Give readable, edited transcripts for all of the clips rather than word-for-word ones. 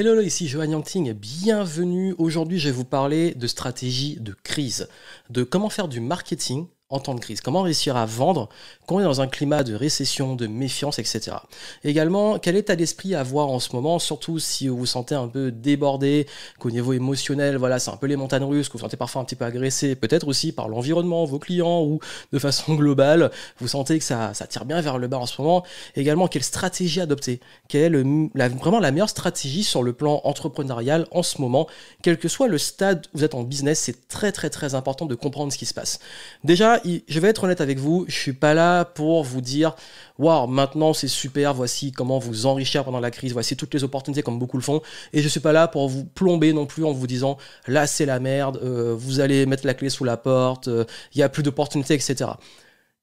Hello, ici Johan Yangting et bienvenue. Aujourd'hui, je vais vous parler de stratégie de crise, de comment faire du marketing en temps de crise, comment réussir à vendre quand on est dans un climat de récession, de méfiance, etc. Également, quel état d'esprit avoir en ce moment, surtout si vous vous sentez un peu débordé, qu'au niveau émotionnel, voilà, c'est un peu les montagnes russes, que vous vous sentez parfois un petit peu agressé, peut-être aussi par l'environnement, vos clients ou de façon globale, vous sentez que ça tire bien vers le bas en ce moment. Également, quelle stratégie adopter, quelle est vraiment la meilleure stratégie sur le plan entrepreneurial en ce moment, quel que soit le stade où vous êtes en business, c'est très important de comprendre ce qui se passe. Déjà, je vais être honnête avec vous, je suis pas là pour vous dire waouh, maintenant c'est super, voici comment vous enrichir pendant la crise, voici toutes les opportunités comme beaucoup le font, et je suis pas là pour vous plomber non plus en vous disant là c'est la merde, vous allez mettre la clé sous la porte, il y a plus d'opportunités, etc.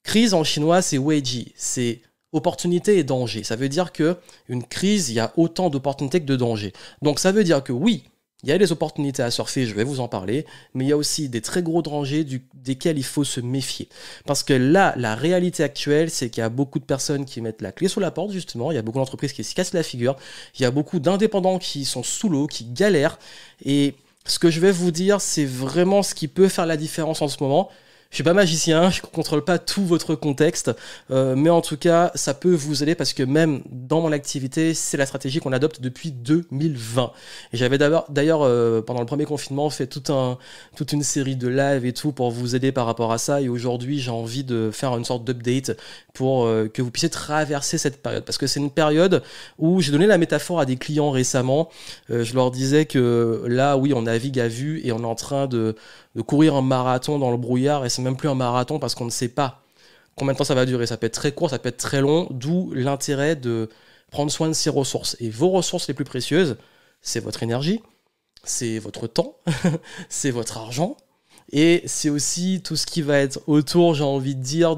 Crise en chinois c'est weiji, c'est opportunité et danger. Ça veut dire que une crise, il y a autant d'opportunités que de dangers. Donc ça veut dire que oui, il y a des opportunités à surfer, je vais vous en parler, mais il y a aussi des très gros dangers desquels il faut se méfier. Parce que là, la réalité actuelle, c'est qu'il y a beaucoup de personnes qui mettent la clé sous la porte, justement, il y a beaucoup d'entreprises qui se cassent la figure, il y a beaucoup d'indépendants qui sont sous l'eau, qui galèrent, et ce que je vais vous dire, c'est vraiment ce qui peut faire la différence en ce moment. Je suis pas magicien, je ne contrôle pas tout votre contexte, mais en tout cas, ça peut vous aider parce que même dans mon activité, c'est la stratégie qu'on adopte depuis 2020. Et j'avais d'ailleurs, pendant le premier confinement, fait toute une série de lives et tout pour vous aider par rapport à ça. Et aujourd'hui, j'ai envie de faire une sorte d'update pour que vous puissiez traverser cette période. Parce que c'est une période où j'ai donné la métaphore à des clients récemment. Je leur disais que là, oui, on navigue à vue et on est en train de courir un marathon dans le brouillard, et c'est même plus un marathon parce qu'on ne sait pas combien de temps ça va durer. Ça peut être très court, ça peut être très long, d'où l'intérêt de prendre soin de ses ressources. Et vos ressources les plus précieuses, c'est votre énergie, c'est votre temps, c'est votre argent, et c'est aussi tout ce qui va être autour, j'ai envie de dire,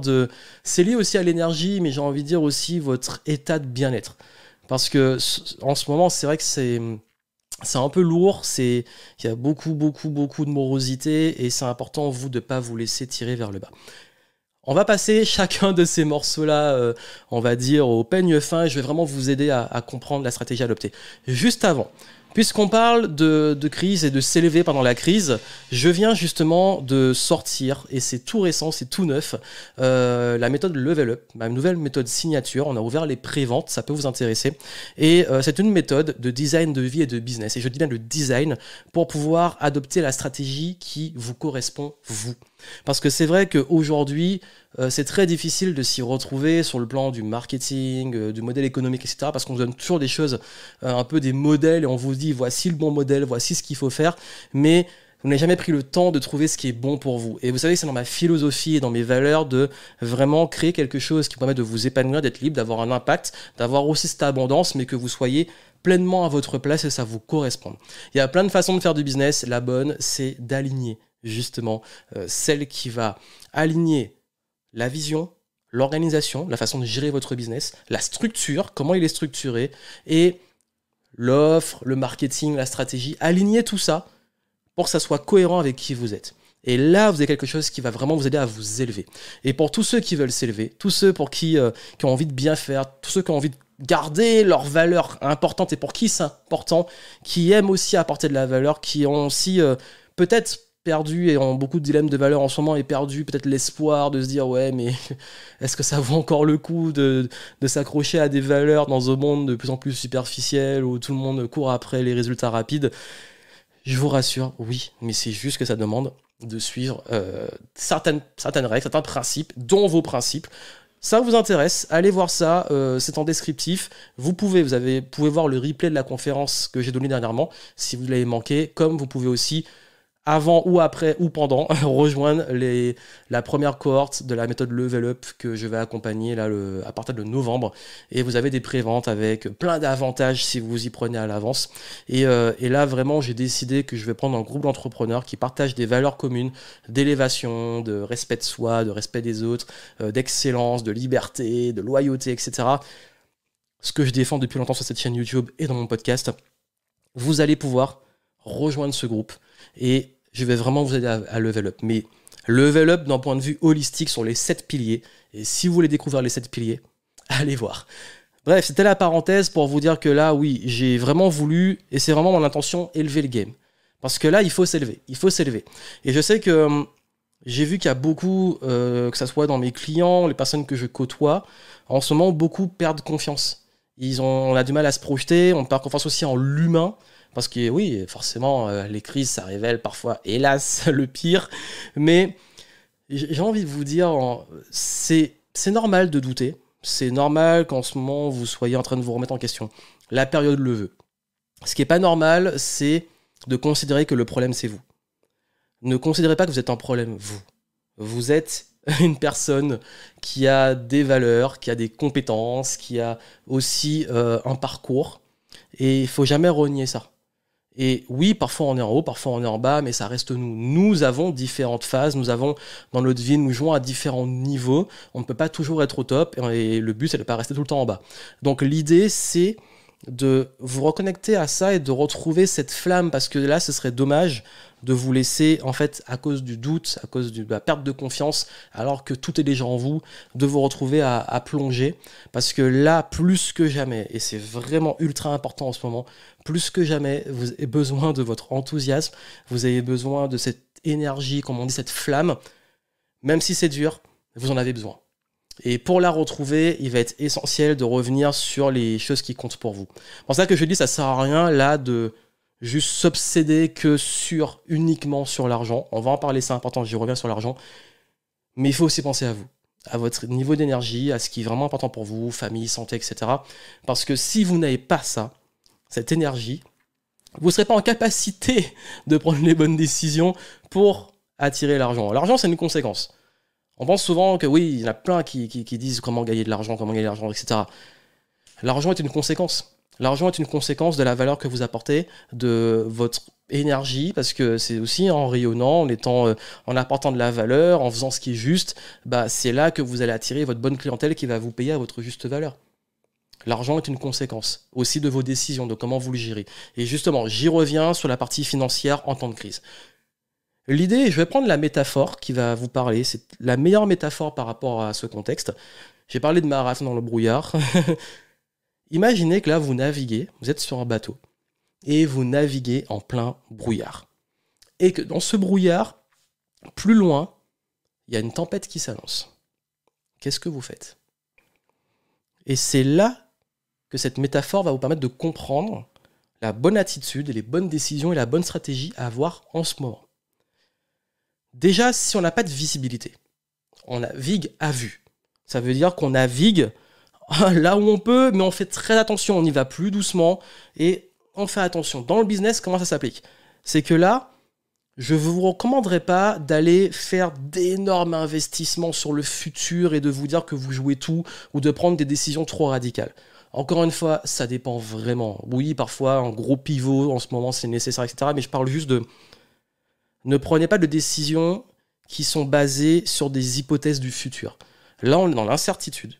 c'est lié aussi à l'énergie, mais j'ai envie de dire aussi votre état de bien-être. Parce que en ce moment, c'est vrai que c'est un peu lourd, il y a beaucoup de morosité et c'est important, vous, de ne pas vous laisser tirer vers le bas. On va passer chacun de ces morceaux-là, on va dire, au peigne fin, et je vais vraiment vous aider à comprendre la stratégie à adopter. Juste avant, puisqu'on parle de crise et de s'élever pendant la crise, je viens justement de sortir, et c'est tout récent, c'est tout neuf, la méthode Level Up, ma nouvelle méthode signature. On a ouvert les préventes, ça peut vous intéresser. Et c'est une méthode de design de vie et de business. Et je dis bien le design pour pouvoir adopter la stratégie qui vous correspond, vous. Parce que c'est vrai qu'aujourd'hui, c'est très difficile de s'y retrouver sur le plan du marketing, du modèle économique, etc. Parce qu'on vous donne toujours des choses, un peu des modèles, et on vous dit voici le bon modèle, voici ce qu'il faut faire, mais vous n'avez jamais pris le temps de trouver ce qui est bon pour vous. Et vous savez, c'est dans ma philosophie et dans mes valeurs de vraiment créer quelque chose qui permet de vous épanouir, d'être libre, d'avoir un impact, d'avoir aussi cette abondance, mais que vous soyez pleinement à votre place et ça vous correspond. Il y a plein de façons de faire du business. La bonne, c'est d'aligner justement celle qui va aligner la vision, l'organisation, la façon de gérer votre business, la structure, comment il est structuré, et l'offre, le marketing, la stratégie. Aligner tout ça pour que ça soit cohérent avec qui vous êtes. Et là, vous avez quelque chose qui va vraiment vous aider à vous élever. Et pour tous ceux qui veulent s'élever, tous ceux pour qui ont envie de bien faire, tous ceux qui ont envie de garder leurs valeurs importantes, et pour qui c'est important, qui aiment aussi apporter de la valeur, qui ont aussi peut-être perdu et ont beaucoup de dilemmes de valeur en ce moment, et perdu peut-être l'espoir de se dire ouais, mais est-ce que ça vaut encore le coup de s'accrocher à des valeurs dans un monde de plus en plus superficiel où tout le monde court après les résultats rapides? Je vous rassure, oui, mais c'est juste que ça demande de suivre certaines règles, certains principes, dont vos principes. Ça vous intéresse, allez voir ça, c'est en descriptif. Vous pouvez voir le replay de la conférence que j'ai donnée dernièrement, si vous l'avez manqué, comme vous pouvez aussi, avant ou après ou pendant, rejoindre la première cohorte de la méthode Level Up que je vais accompagner là, à partir de novembre. Et vous avez des préventes avec plein d'avantages si vous y prenez à l'avance. Et là, vraiment, j'ai décidé que je vais prendre un groupe d'entrepreneurs qui partagent des valeurs communes d'élévation, de respect de soi, de respect des autres, d'excellence, de liberté, de loyauté, etc. Ce que je défends depuis longtemps sur cette chaîne YouTube et dans mon podcast. Vous allez pouvoir rejoindre ce groupe et je vais vraiment vous aider à level up. Mais level up d'un point de vue holistique sur les 7 piliers. Et si vous voulez découvrir les 7 piliers, allez voir. Bref, c'était la parenthèse pour vous dire que là, oui, j'ai vraiment voulu, et c'est vraiment mon intention, élever le game. Parce que là, il faut s'élever. Il faut s'élever. Et je sais que j'ai vu qu'il y a beaucoup, que ce soit dans mes clients, les personnes que je côtoie, en ce moment, beaucoup perdent confiance. On a du mal à se projeter, on perd confiance aussi en l'humain. Parce que oui, forcément, les crises, ça révèle parfois, hélas, le pire. Mais j'ai envie de vous dire, c'est normal de douter. C'est normal qu'en ce moment, vous soyez en train de vous remettre en question. La période le veut. Ce qui n'est pas normal, c'est de considérer que le problème, c'est vous. Ne considérez pas que vous êtes un problème, vous. Vous êtes une personne qui a des valeurs, qui a des compétences, qui a aussi un parcours. Et il ne faut jamais renier ça. Et oui, parfois on est en haut, parfois on est en bas, mais ça reste nous. Nous avons différentes phases, nous avons dans notre vie, nous jouons à différents niveaux. On ne peut pas toujours être au top, et le but, c'est de ne pas rester tout le temps en bas. Donc l'idée, c'est de vous reconnecter à ça et de retrouver cette flamme, parce que là, ce serait dommage de vous laisser, en fait, à cause du doute, à cause de la perte de confiance, alors que tout est déjà en vous, de vous retrouver à plonger. Parce que là, plus que jamais, et c'est vraiment ultra important en ce moment, plus que jamais, vous avez besoin de votre enthousiasme, vous avez besoin de cette énergie, comme on dit, cette flamme. Même si c'est dur, vous en avez besoin. Et pour la retrouver, il va être essentiel de revenir sur les choses qui comptent pour vous. C'est pour ça que je dis, ça sert à rien là de juste s'obséder que uniquement sur l'argent. On va en parler, c'est important, j'y reviens sur l'argent. Mais il faut aussi penser à vous, à votre niveau d'énergie, à ce qui est vraiment important pour vous, famille, santé, etc. Parce que si vous n'avez pas ça, cette énergie, vous ne serez pas en capacité de prendre les bonnes décisions pour attirer l'argent. L'argent, c'est une conséquence. On pense souvent que oui, il y en a plein qui disent comment gagner de l'argent, etc. L'argent est une conséquence. L'argent est une conséquence de la valeur que vous apportez, de votre énergie, parce que c'est aussi en rayonnant, en apportant de la valeur, en faisant ce qui est juste, c'est là que vous allez attirer votre bonne clientèle qui va vous payer à votre juste valeur. L'argent est une conséquence aussi de vos décisions, de comment vous le gérez. Et justement, j'y reviens sur la partie financière en temps de crise. L'idée, je vais prendre la métaphore qui va vous parler. C'est la meilleure métaphore par rapport à ce contexte. J'ai parlé de marathon dans le brouillard. Imaginez que là, vous naviguez, vous êtes sur un bateau, et vous naviguez en plein brouillard. Et que dans ce brouillard, plus loin, il y a une tempête qui s'annonce. Qu'est-ce que vous faites? Et c'est là que cette métaphore va vous permettre de comprendre la bonne attitude, et les bonnes décisions et la bonne stratégie à avoir en ce moment. Déjà, si on n'a pas de visibilité, on navigue à vue. Ça veut dire qu'on navigue là où on peut, mais on fait très attention, on y va plus doucement et on fait attention. Dans le business, comment ça s'applique? C'est que là, je ne vous recommanderais pas d'aller faire d'énormes investissements sur le futur et de vous dire que vous jouez tout ou de prendre des décisions trop radicales. Encore une fois, ça dépend vraiment. Oui, parfois, un gros pivot en ce moment, c'est nécessaire, etc. Mais je parle juste de... Ne prenez pas de décisions qui sont basées sur des hypothèses du futur. Là, on est dans l'incertitude.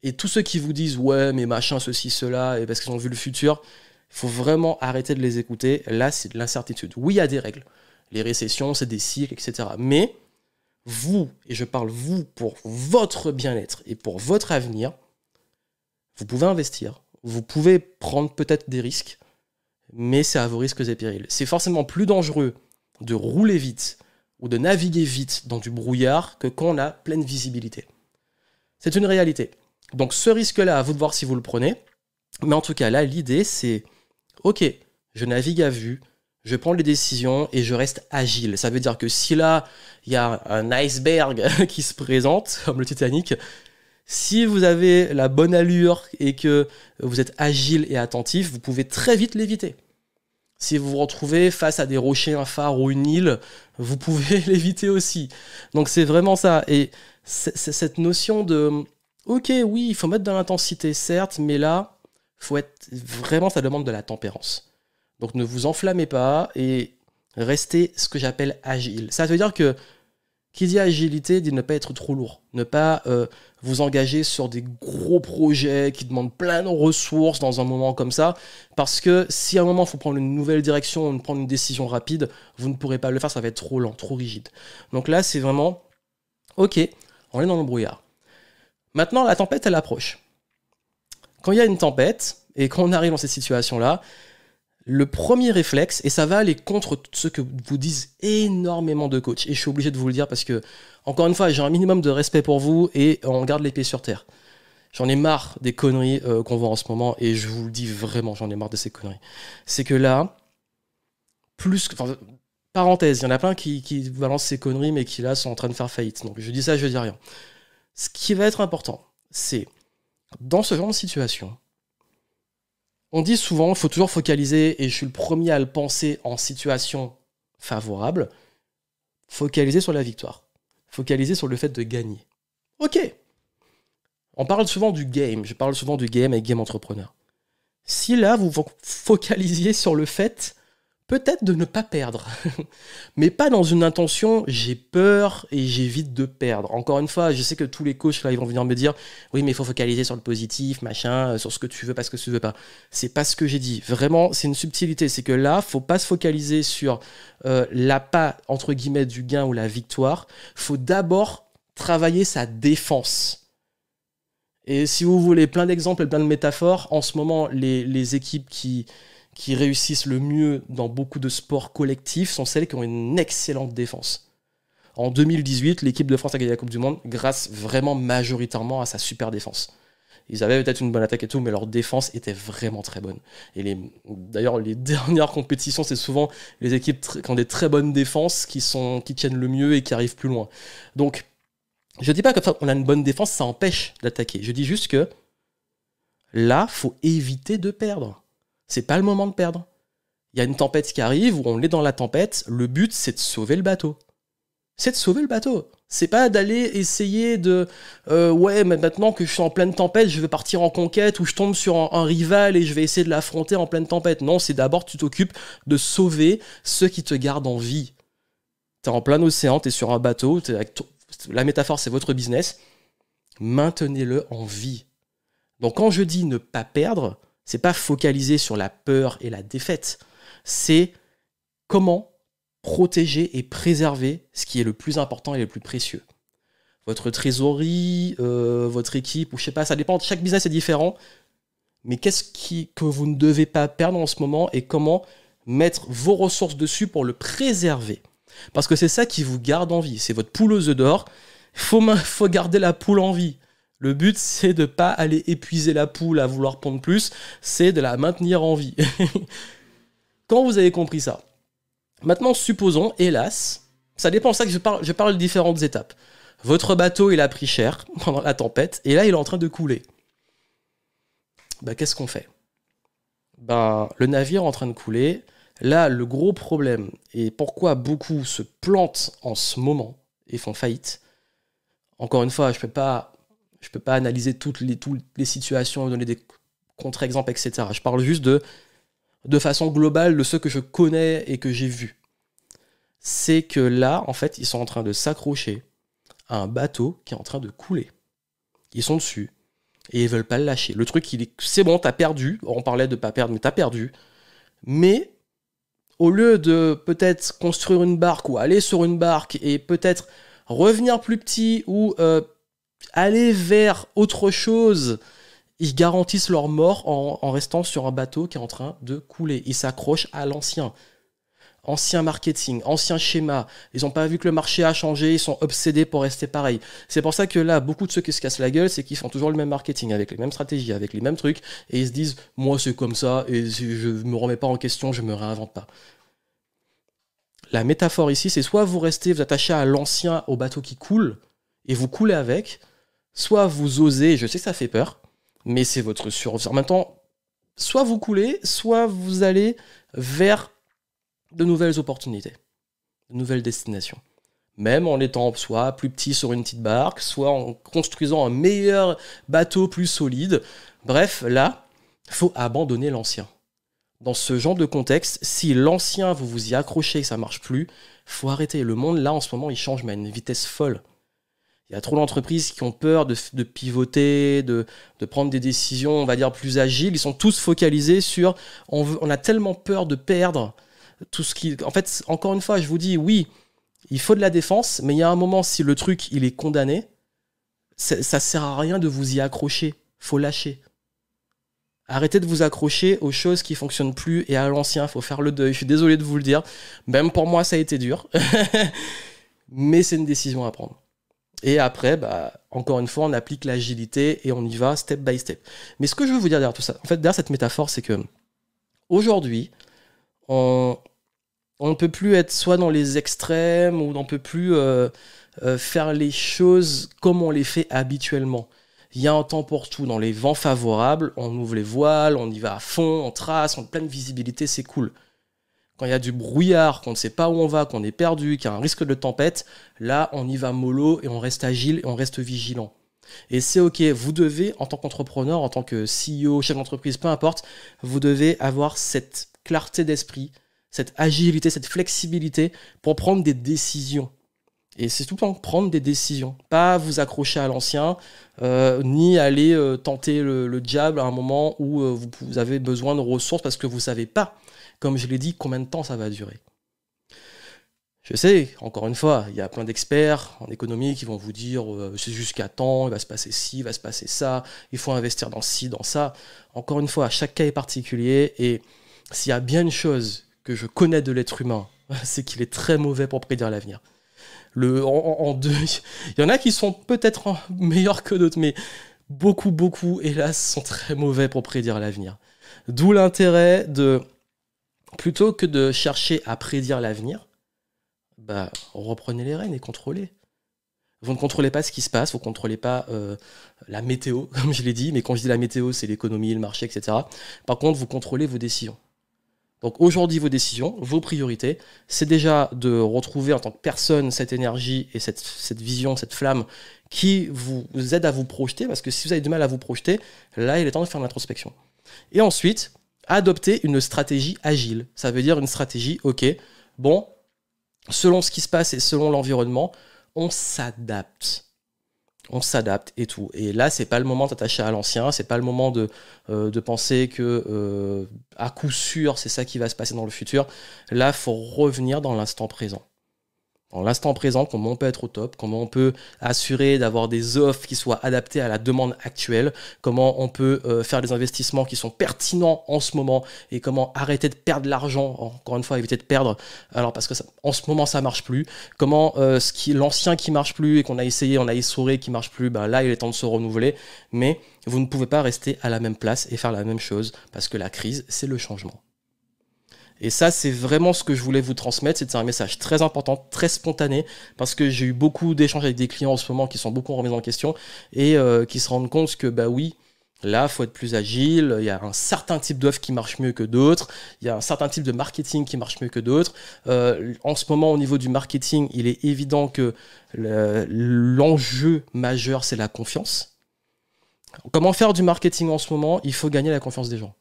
Et tous ceux qui vous disent « ouais, mais machin, ceci, cela », et parce qu'ils ont vu le futur, il faut vraiment arrêter de les écouter. Là, c'est de l'incertitude. Oui, il y a des règles. Les récessions, c'est des cycles, etc. Mais vous, et je parle vous pour votre bien-être et pour votre avenir, vous pouvez investir. Vous pouvez prendre peut-être des risques, mais c'est à vos risques et périls. C'est forcément plus dangereux de rouler vite ou de naviguer vite dans du brouillard que quand on a pleine visibilité. C'est une réalité. Donc ce risque-là, à vous de voir si vous le prenez. Mais en tout cas, là, l'idée, c'est ok, je navigue à vue, je prends les décisions et je reste agile. Ça veut dire que si là, il y a un iceberg qui se présente, comme le Titanic, si vous avez la bonne allure et que vous êtes agile et attentif, vous pouvez très vite l'éviter. Si vous vous retrouvez face à des rochers, un phare ou une île, vous pouvez l'éviter aussi. Donc c'est vraiment ça. Et c'est cette notion de ok, oui, il faut mettre de l'intensité, certes, mais là, faut être vraiment, ça demande de la tempérance. Donc ne vous enflammez pas et restez ce que j'appelle agile. Ça veut dire que qui dit agilité dit ne pas être trop lourd, ne pas vous engager sur des gros projets qui demandent plein de ressources dans un moment comme ça, parce que si à un moment il faut prendre une nouvelle direction, prendre une décision rapide, vous ne pourrez pas le faire, ça va être trop lent, trop rigide. Donc là, c'est vraiment, ok, on est dans le brouillard. Maintenant, la tempête, elle approche. quand il y a une tempête et quand on arrive dans cette situation-là, le premier réflexe, et ça va aller contre ce que vous disent énormément de coachs, et je suis obligé de vous le dire parce que, encore une fois, j'ai un minimum de respect pour vous et on garde les pieds sur terre. J'en ai marre des conneries qu'on voit en ce moment, et je vous le dis vraiment, j'en ai marre de ces conneries. C'est que là, parenthèse, il y en a plein qui balancent ces conneries, mais qui là sont en train de faire faillite. Donc je dis ça, je dis rien. Ce qui va être important, c'est, dans ce genre de situation, on dit souvent, il faut toujours focaliser, et je suis le premier à le penser en situation favorable, focaliser sur la victoire. Focaliser sur le fait de gagner. Ok. On parle souvent du game, je parle souvent du game avec Game Entrepreneur. Si là, vous focalisiez sur le fait, peut-être de ne pas perdre, mais pas dans une intention « j'ai peur et j'évite de perdre ». Encore une fois, je sais que tous les coachs, là, ils vont venir me dire « oui, mais il faut focaliser sur le positif, machin, sur ce que tu veux, pas ce que tu veux pas ». C'est pas ce que j'ai dit. Vraiment, c'est une subtilité. C'est que là, faut pas se focaliser sur l'appât, entre guillemets, du gain ou la victoire. Faut d'abord travailler sa défense. Et si vous voulez plein d'exemples et plein de métaphores, en ce moment, les équipes qui réussissent le mieux dans beaucoup de sports collectifs sont celles qui ont une excellente défense. En 2018, l'équipe de France a gagné la Coupe du Monde grâce vraiment majoritairement à sa super défense. Ils avaient peut-être une bonne attaque et tout, mais leur défense était vraiment très bonne. Et d'ailleurs, les dernières compétitions, c'est souvent les équipes qui ont des très bonnes défenses qui tiennent le mieux et qui arrivent plus loin. Donc, je dis pas qu'on a une bonne défense, ça empêche d'attaquer. Je dis juste que là, faut éviter de perdre. C'est pas le moment de perdre. Il y a une tempête qui arrive, où on est dans la tempête, le but c'est de sauver le bateau. C'est de sauver le bateau. C'est pas d'aller essayer de ouais, mais maintenant que je suis en pleine tempête, je vais partir en conquête, ou je tombe sur un rival et je vais essayer de l'affronter en pleine tempête. Non, c'est d'abord tu t'occupes de sauver ceux qui te gardent en vie. T'es en plein océan, t'es sur un bateau, la métaphore c'est votre business. Maintenez-le en vie. Donc quand je dis ne pas perdre, c'est pas focaliser sur la peur et la défaite. C'est comment protéger et préserver ce qui est le plus important et le plus précieux. Votre trésorerie, votre équipe, ou je sais pas, ça dépend, chaque business est différent. Mais qu'est-ce que vous ne devez pas perdre en ce moment et comment mettre vos ressources dessus pour le préserver. Parce que c'est ça qui vous garde en vie. C'est votre poule aux œufs d'or. Faut garder la poule en vie. Le but, c'est de ne pas aller épuiser la poule à vouloir pondre plus, c'est de la maintenir en vie. Quand vous avez compris ça, maintenant, supposons, hélas, ça dépend, c'est ça que je parle de différentes étapes. Votre bateau, il a pris cher pendant la tempête, et là, il est en train de couler. Qu'est-ce qu'on fait ? Le navire est en train de couler. Là, le gros problème, et pourquoi beaucoup se plantent en ce moment et font faillite, encore une fois, je peux pas analyser toutes les situations, donner des contre-exemples, etc. Je parle juste de façon globale de ce que je connais et que j'ai vu. C'est que là, en fait, ils sont en train de s'accrocher à un bateau qui est en train de couler. Ils sont dessus et ils veulent pas le lâcher. Le truc, c'est bon, t'as perdu. On parlait de pas perdre, mais t'as perdu. Mais au lieu de peut-être construire une barque ou aller sur une barque et peut-être revenir plus petit ou aller vers autre chose, ils garantissent leur mort en restant sur un bateau qui est en train de couler. Ils s'accrochent à l'ancien marketing, ancien schéma. Ils n'ont pas vu que le marché a changé, ils sont obsédés pour rester pareil. C'est pour ça que là, beaucoup de ceux qui se cassent la gueule, c'est qu'ils font toujours le même marketing, avec les mêmes stratégies, avec les mêmes trucs, et ils se disent « moi c'est comme ça, et je ne me remets pas en question, je ne me réinvente pas ». La métaphore ici, c'est soit vous attachez à l'ancien, au bateau qui coule, et vous coulez avec, soit vous osez, je sais que ça fait peur, mais c'est votre survie. En même temps, soit vous coulez, soit vous allez vers de nouvelles opportunités, de nouvelles destinations. Même en étant soit plus petit sur une petite barque, soit en construisant un meilleur bateau plus solide. Bref, là, il faut abandonner l'ancien. Dans ce genre de contexte, si l'ancien, vous vous y accrochez et que ça ne marche plus, il faut arrêter. Le monde, là, en ce moment, il change, mais à une vitesse folle. Il y a trop d'entreprises qui ont peur de pivoter, de prendre des décisions, on va dire, plus agiles. Ils sont tous focalisés sur... On a tellement peur de perdre tout ce qui... En fait, encore une fois, je vous dis, oui, il faut de la défense, mais il y a un moment, si le truc, il est condamné, ça sert à rien de vous y accrocher. Faut lâcher. Arrêtez de vous accrocher aux choses qui fonctionnent plus et à l'ancien, il faut faire le deuil. Je suis désolé de vous le dire. Même pour moi, ça a été dur. Mais c'est une décision à prendre. Et après, encore une fois, on applique l'agilité et on y va step by step. Mais ce que je veux vous dire derrière tout ça, en fait, derrière cette métaphore, c'est que aujourd'hui, on ne peut plus être soit dans les extrêmes ou on ne peut plus faire les choses comme on les fait habituellement. Il y a un temps pour tout. Dans les vents favorables, on ouvre les voiles, on y va à fond, on trace, on a pleine visibilité, c'est cool. Quand il y a du brouillard, qu'on ne sait pas où on va, qu'on est perdu, qu'il y a un risque de tempête, là, on y va mollo et on reste agile et on reste vigilant. Et c'est ok, vous devez, en tant qu'entrepreneur, en tant que CEO, chef d'entreprise, peu importe, vous devez avoir cette clarté d'esprit, cette agilité, cette flexibilité pour prendre des décisions. Et c'est tout le temps prendre des décisions. Pas vous accrocher à l'ancien, ni aller tenter le diable à un moment où vous avez besoin de ressources parce que vous ne savez pas, comme je l'ai dit, combien de temps ça va durer. Je sais, encore une fois, il y a plein d'experts en économie qui vont vous dire c'est jusqu'à temps, il va se passer ci, il va se passer ça, il faut investir dans ci, dans ça. Encore une fois, chaque cas est particulier et s'il y a bien une chose que je connais de l'être humain, c'est qu'il est très mauvais pour prédire l'avenir. Il y en a qui sont peut-être meilleurs que d'autres, mais beaucoup, hélas, sont très mauvais pour prédire l'avenir. D'où l'intérêt de, plutôt que de chercher à prédire l'avenir, reprenez les rênes et contrôlez. Vous ne contrôlez pas ce qui se passe, vous ne contrôlez pas la météo, comme je l'ai dit, mais quand je dis la météo, c'est l'économie, le marché, etc. Par contre, vous contrôlez vos décisions. Donc aujourd'hui, vos décisions, vos priorités, c'est déjà de retrouver en tant que personne cette énergie et cette vision, cette flamme qui vous aide à vous projeter, parce que si vous avez du mal à vous projeter, là, il est temps de faire l'introspection. Et ensuite, adopter une stratégie agile. Ça veut dire une stratégie, selon ce qui se passe et selon l'environnement, on s'adapte. On s'adapte et tout. Et là, c'est pas le moment de t'attacher à l'ancien, c'est pas le moment de penser que à coup sûr, c'est ça qui va se passer dans le futur. Là, il faut revenir dans l'instant présent. Dans l'instant présent, comment on peut être au top, comment on peut assurer d'avoir des offres qui soient adaptées à la demande actuelle, comment on peut faire des investissements qui sont pertinents en ce moment et comment arrêter de perdre l'argent, encore une fois, éviter de perdre, alors parce que en ce moment ça marche plus, comment l'ancien qui marche plus et qu'on a essayé, on a essoré qui marche plus, là il est temps de se renouveler, mais vous ne pouvez pas rester à la même place et faire la même chose parce que la crise, c'est le changement. Et ça, c'est vraiment ce que je voulais vous transmettre. C'est un message très important, très spontané, parce que j'ai eu beaucoup d'échanges avec des clients en ce moment qui sont beaucoup remis en question et qui se rendent compte que, oui, là, il faut être plus agile. Il y a un certain type d'offre qui marche mieux que d'autres. Il y a un certain type de marketing qui marche mieux que d'autres. En ce moment, au niveau du marketing, il est évident que l'enjeu majeur, c'est la confiance. Comment faire du marketing en ce moment? Il faut gagner la confiance des gens.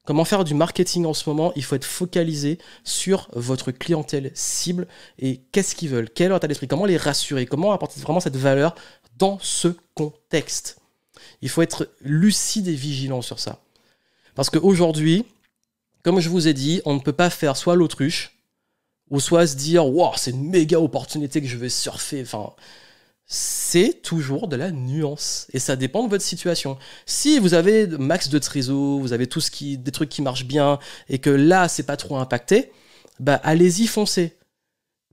Comment faire du marketing en ce moment? Il faut être focalisé sur votre clientèle cible et qu'est-ce qu'ils veulent, quel est leur état d'esprit, comment les rassurer, comment apporter vraiment cette valeur dans ce contexte. Il faut être lucide et vigilant sur ça. Parce qu'aujourd'hui, comme je vous ai dit, on ne peut pas faire soit l'autruche ou soit se dire « Wow, c'est une méga opportunité que je vais surfer ». C'est toujours de la nuance et ça dépend de votre situation. Si vous avez max de trésor, vous avez des trucs qui marchent bien et que là c'est pas trop impacté, allez-y, foncez.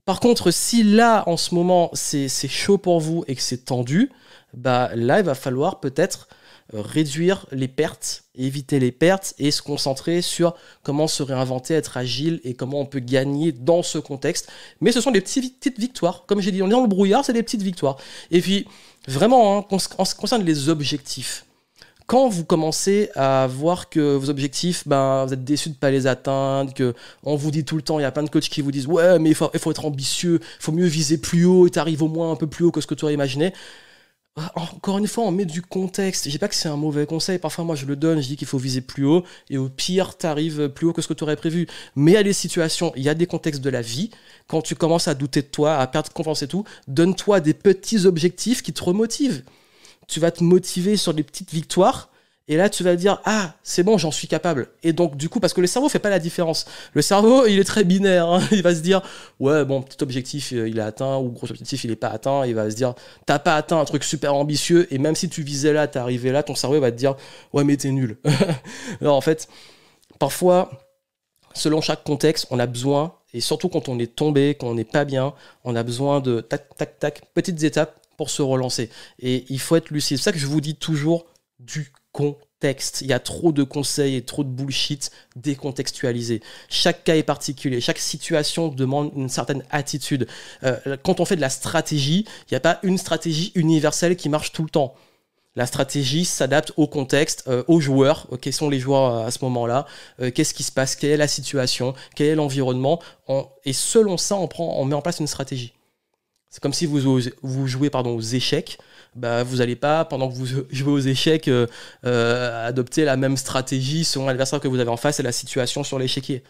Par contre, si là en ce moment c'est chaud pour vous et que c'est tendu, là il va falloir peut-être réduire les pertes, éviter les pertes et se concentrer sur comment se réinventer, être agile et comment on peut gagner dans ce contexte. Mais ce sont des petites victoires. Comme j'ai dit, on est dans le brouillard, c'est des petites victoires. Et puis, vraiment, en ce qui concerne les objectifs, quand vous commencez à voir que vos objectifs, vous êtes déçus de ne pas les atteindre, qu'on vous dit tout le temps, il y a plein de coachs qui vous disent « Ouais, mais il faut être ambitieux, il faut mieux viser plus haut et tu arrives au moins un peu plus haut que ce que tu aurais imaginé. » Encore une fois, on met du contexte. Je dis pas que c'est un mauvais conseil. Parfois, moi, je le donne. Je dis qu'il faut viser plus haut. Et au pire, tu arrives plus haut que ce que tu aurais prévu. Mais il y a des situations, il y a des contextes de la vie. Quand tu commences à douter de toi, à perdre confiance et tout, donne-toi des petits objectifs qui te remotivent. Tu vas te motiver sur des petites victoires. Et là, tu vas dire, ah, c'est bon, j'en suis capable. Et donc, du coup, parce que le cerveau fait pas la différence. Le cerveau, il est très binaire. Hein. Il va se dire, ouais, bon, petit objectif, il est atteint, ou gros objectif, il est pas atteint. Il va se dire, t'as pas atteint un truc super ambitieux, et même si tu visais là, t'es arrivé là, ton cerveau va te dire, ouais, mais t'es nul. Alors, en fait, parfois, selon chaque contexte, on a besoin, et surtout quand on est tombé, quand on n'est pas bien, on a besoin de tac, tac, tac, petites étapes pour se relancer. Et il faut être lucide. C'est ça que je vous dis toujours du contexte. Il y a trop de conseils et trop de bullshit décontextualisé. Chaque cas est particulier. Chaque situation demande une certaine attitude. Quand on fait de la stratégie, il n'y a pas une stratégie universelle qui marche tout le temps. La stratégie s'adapte au contexte, aux joueurs. Quels sont les joueurs à ce moment-là, qu'est-ce qui se passe, quelle est la situation, quel est l'environnement. Et selon ça, on met en place une stratégie. C'est comme si vous jouez aux échecs. Bah, vous n'allez pas, pendant que vous jouez aux échecs, adopter la même stratégie selon l'adversaire que vous avez en face et la situation sur l'échiquier.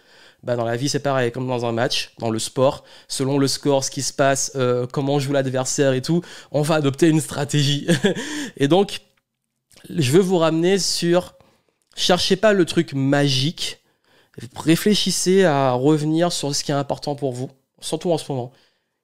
Bah, dans la vie, c'est pareil, comme dans un match, dans le sport, selon le score, ce qui se passe, comment joue l'adversaire et tout, on va adopter une stratégie. Et donc, je veux vous ramener sur, cherchez pas le truc magique, réfléchissez à revenir sur ce qui est important pour vous, surtout en ce moment.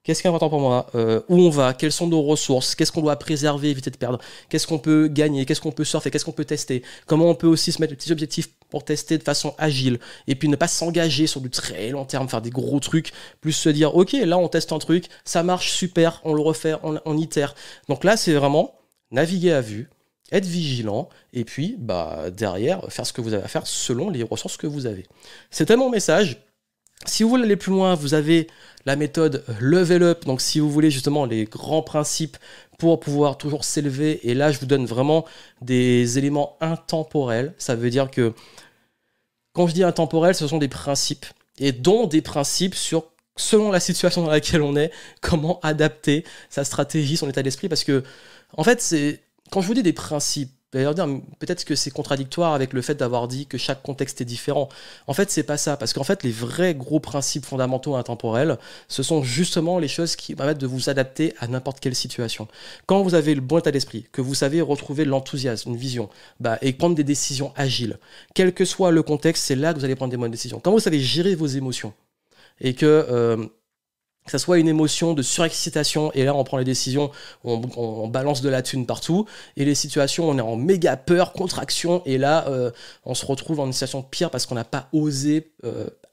Qu'est-ce qui est important pour moi? Où on va? Quelles sont nos ressources? Qu'est-ce qu'on doit préserver, éviter de perdre? Qu'est-ce qu'on peut gagner? Qu'est-ce qu'on peut surfer? Qu'est-ce qu'on peut tester? Comment on peut aussi se mettre des petits objectifs pour tester de façon agile? Et puis ne pas s'engager sur du très long terme, faire des gros trucs, plus se dire, ok, là on teste un truc, ça marche super, on le refait, on itère. Donc là, c'est vraiment naviguer à vue, être vigilant, et puis derrière, faire ce que vous avez à faire selon les ressources que vous avez. C'était mon message. Si vous voulez aller plus loin, vous avez la méthode Level Up. Donc, si vous voulez justement les grands principes pour pouvoir toujours s'élever, et là, je vous donne vraiment des éléments intemporels. Ça veut dire que, quand je dis intemporel, ce sont des principes, et dont des principes sur, selon la situation dans laquelle on est, comment adapter sa stratégie, son état d'esprit. Parce que, en fait, quand je vous dis des principes, d'ailleurs, peut-être que c'est contradictoire avec le fait d'avoir dit que chaque contexte est différent. En fait, c'est pas ça. Parce qu'en fait, les vrais gros principes fondamentaux intemporels, ce sont justement les choses qui permettent de vous adapter à n'importe quelle situation. Quand vous avez le bon état d'esprit, que vous savez retrouver l'enthousiasme, une vision, et prendre des décisions agiles, quel que soit le contexte, c'est là que vous allez prendre des bonnes décisions. Quand vous savez gérer vos émotions, et que ça soit une émotion de surexcitation, et là on prend les décisions, on balance de la thune partout, et les situations on est en méga peur, contraction, et là on se retrouve dans une situation pire parce qu'on n'a pas osé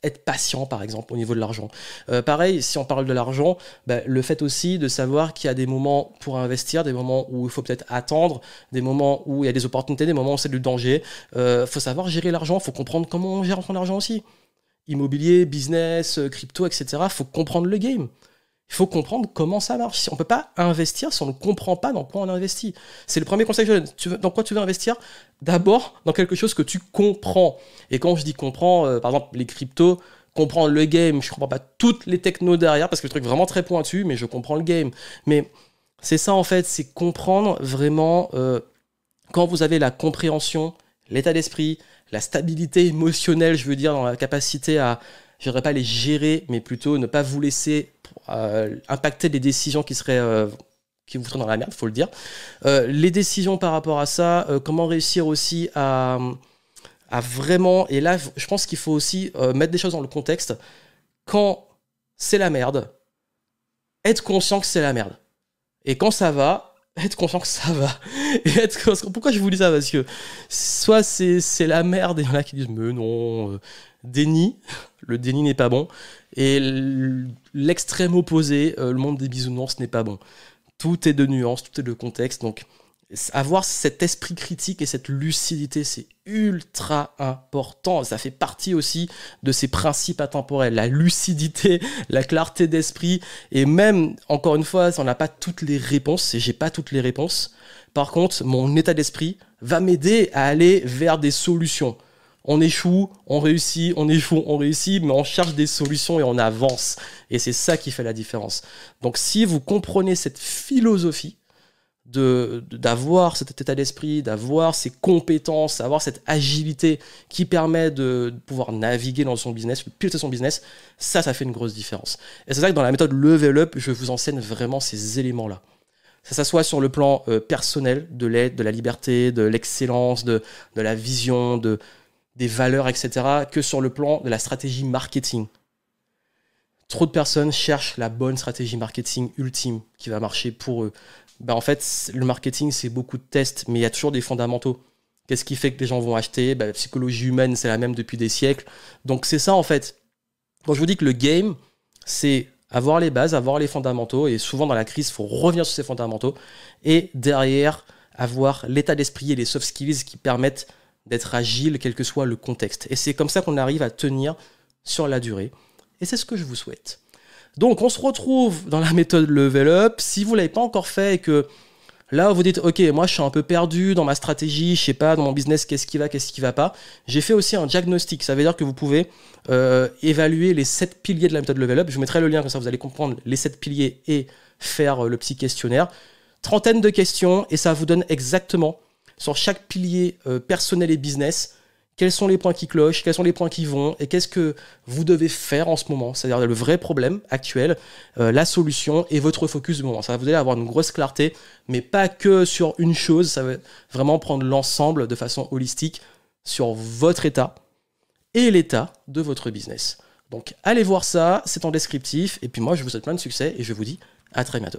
être patient, par exemple, au niveau de l'argent. Pareil, si on parle de l'argent, le fait aussi de savoir qu'il y a des moments pour investir, des moments où il faut peut-être attendre, des moments où il y a des opportunités, des moments où c'est du danger. Faut savoir gérer l'argent, faut comprendre comment on gère son argent aussi. Immobilier, business, crypto, etc. Il faut comprendre le game. Il faut comprendre comment ça marche. On ne peut pas investir si on ne comprend pas dans quoi on investit. C'est le premier conseil que je donne. Dans quoi tu veux investir? D'abord, dans quelque chose que tu comprends. Et quand je dis comprends, par exemple, les cryptos, comprendre le game, je ne comprends pas toutes les technos derrière, parce que le truc est vraiment très pointu, mais je comprends le game. Mais c'est ça, en fait, c'est comprendre vraiment, quand vous avez la compréhension, l'état d'esprit, la stabilité émotionnelle, je veux dire, dans la capacité à, je dirais pas les gérer, mais plutôt ne pas vous laisser impacter des décisions qui vous seraient dans la merde, faut le dire. Les décisions par rapport à ça, comment réussir aussi à vraiment, et là, je pense qu'il faut aussi mettre des choses dans le contexte. Quand c'est la merde, être conscient que c'est la merde. Et quand ça va, être conscient que ça va. Et pourquoi je vous dis ça? Parce que soit c'est la merde, et il y en a qui disent mais non, déni, le déni n'est pas bon, et l'extrême opposé, le monde des bisounours n'est pas bon. Tout est de nuances, tout est de contexte, donc avoir cet esprit critique et cette lucidité, c'est ultra important. Ça fait partie aussi de ces principes intemporels. La lucidité, la clarté d'esprit, et même, encore une fois, on n'a pas toutes les réponses, et j'ai pas toutes les réponses. Par contre, mon état d'esprit va m'aider à aller vers des solutions. On échoue, on réussit, on échoue, on réussit, mais on cherche des solutions et on avance. Et c'est ça qui fait la différence. Donc si vous comprenez cette philosophie, d'avoir cet état d'esprit, d'avoir ces compétences, d'avoir cette agilité qui permet de pouvoir naviguer dans son business, de piloter son business, ça fait une grosse différence. Et c'est ça que dans la méthode Level Up, je vous enseigne vraiment ces éléments-là. Ça s'assoit sur le plan personnel, de l'aide, de la liberté, de l'excellence, de la vision, des valeurs, etc., que sur le plan de la stratégie marketing. Trop de personnes cherchent la bonne stratégie marketing ultime qui va marcher pour eux. En fait, le marketing, c'est beaucoup de tests, mais il y a toujours des fondamentaux. Qu'est-ce qui fait que les gens vont acheter ? La psychologie humaine, c'est la même depuis des siècles. Donc c'est ça, en fait. Quand je vous dis que le game, c'est avoir les bases, avoir les fondamentaux, et souvent dans la crise, il faut revenir sur ces fondamentaux, et derrière, avoir l'état d'esprit et les soft skills qui permettent d'être agile, quel que soit le contexte. Et c'est comme ça qu'on arrive à tenir sur la durée. Et c'est ce que je vous souhaite. Donc, on se retrouve dans la méthode Level Up. Si vous ne l'avez pas encore fait et que là, vous dites, OK, moi, je suis un peu perdu dans ma stratégie, je ne sais pas, dans mon business, qu'est-ce qui va pas. J'ai fait aussi un diagnostic. Ça veut dire que vous pouvez évaluer les 7 piliers de la méthode Level Up. Je vous mettrai le lien, comme ça, vous allez comprendre les 7 piliers et faire le petit questionnaire. 30 de questions, et ça vous donne exactement, sur chaque pilier personnel et business, quels sont les points qui clochent, quels sont les points qui vont, et qu'est-ce que vous devez faire en ce moment. C'est-à-dire le vrai problème actuel, la solution et votre focus du moment. Ça va vous aider à avoir une grosse clarté, mais pas que sur une chose. Ça va vraiment prendre l'ensemble de façon holistique sur votre état et l'état de votre business. Donc allez voir ça, c'est en descriptif. Et puis moi, je vous souhaite plein de succès et je vous dis à très bientôt.